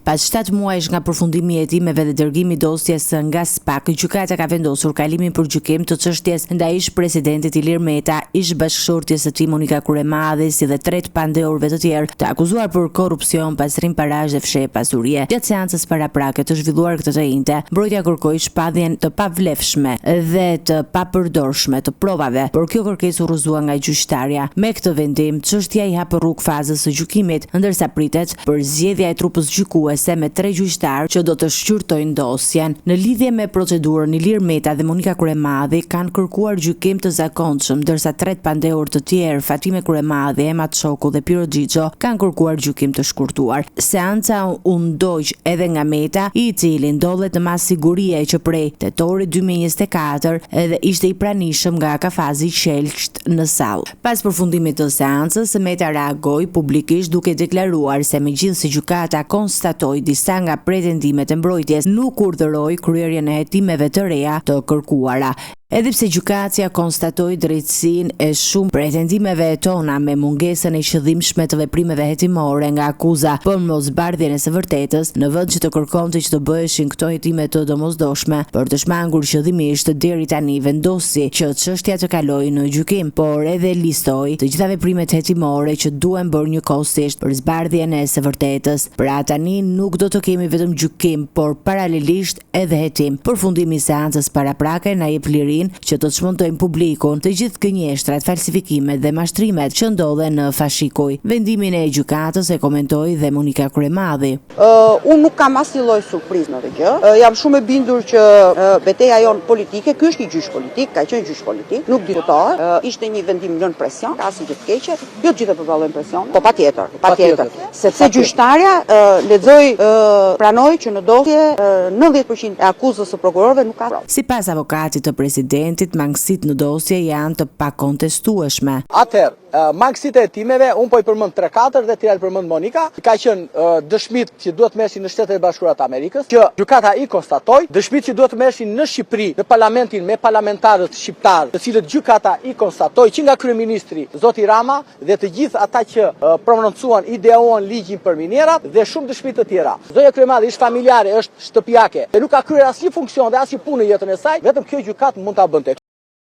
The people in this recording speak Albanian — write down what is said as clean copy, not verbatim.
Pas 7 muajsh nga përfundimi i hetimeve dhe dërgimi i dosjes nga SPAK, gjykata ka vendosur kalimin për gjykim të çështjes ndaj ish-presidentit Ilir Meta, ish-bashkëshortjes së tij Monika Kuremadi, si dhe 3 pandeorëve të tjerë të akuzuar për korrupsion, pastrim parash dhe fshehje pasurie. Gjatë seancës paraprake të zhvilluar këtë të njëjtë, mbrojtja kërkoi shpadhjen të pavlefshme dhe të papërdorshme të provave, por kjo kërkesë u rrëzua nga gjyqtarja. Me këtë vendim, çështja i hap rrugë fazës së gjykimit, ndërsa pritet për zgjedhja e trupës gjykuese me 3 gjyqtarë që do të shqyrtojnë dosjen. Në lidhje me procedurën, Ilir Meta dhe Monika Kuremadi kanë kërkuar gjykim të zakonshëm, ndërsa 3 pandeor të tjerë, Fatime Kuremadi, Ema Çoku dhe Piro Xhixho, kanë kërkuar gjykim të shkurtuar. Seanca u ndoq edhe nga Meta, i cili ndodhet në mas sigurie që prej tetorit 2024 edhe ishte i pranishëm nga kafazi i qelçt në sallë. Pas përfundimit të seancës, Meta reagoi publikisht duke deklaruar se megjithëse gjykata konstatoi disa nga pretendimet e mbrojtjes, nuk urdhëroi kryerjen e hetimeve të reja të kërkuara. Edhe pse gjykatja konstatoi drejtësinë e shumë pretendimeve tona me mungesën e qëllimshme të veprimeve hetimore nga akuza për mosbardhjen e së vërtetës, në vend që të kërkonte që të bëheshin këto hetime të domosdoshme për të shmangur qëllimisht, deri tani vendosi që çështja të kalojë në gjykim, por edhe listoi të gjitha veprimet hetimore që duhen bërë njëkohësisht për zbardhjen e së vërtetës. Pra tani nuk do të kemi vetëm gjykim, por paralelisht edhe hetim. Përfundimi i seancës paraprake na jep lirin që të çmontojnë publikun të gjithë gënjeshtrat, falsifikimet dhe mashtrimet që ndodhen në fashikuj. Vendimin e gjykatës e komentoi dhe Monika Kuremadi. Unë nuk kam asnjë lloj surprizë në këtë gjë. Jam shumë e bindur që betejja jon politike, ky është një gjyq politik, ka qenë gjyq politik, nuk diskutohet. Ishte një vendim nën presion, asnjë gjë të keqe, jo të gjithë përballojnë presion, po patjetër. Sepse gjyqtarja lexoi, pranoi që në dosje 90% e akuzës së prokurorëve nuk ka provë. Sipas avokatit të presidentit, mangësitë në dosje janë të pakontestueshme. Atëherë, mangësitë e hetimeve, unë po i përmend 3-4 dhe tira i përmend Monika, ka qenë dëshmit që duhet merreshin në Shtetet e Bashkuara të Amerikës, që gjykata i konstatoi, dëshmit që duhet merreshin në Shqipëri, në parlamentin me parlamentarët shqiptar, të cilët gjykata i konstatoi që nga kryeministri zoti Rama dhe të gjithë ata që prononcuan, ideuan ligjin për minerat dhe shumë dëshmi të tjera. Zoja Kuremadi është familjare, është shtëpiake dhe nuk ka kryer asnjë funksion dhe asnjë punë në jetën e saj, vetëm kjo gjykatë mund ta bënte.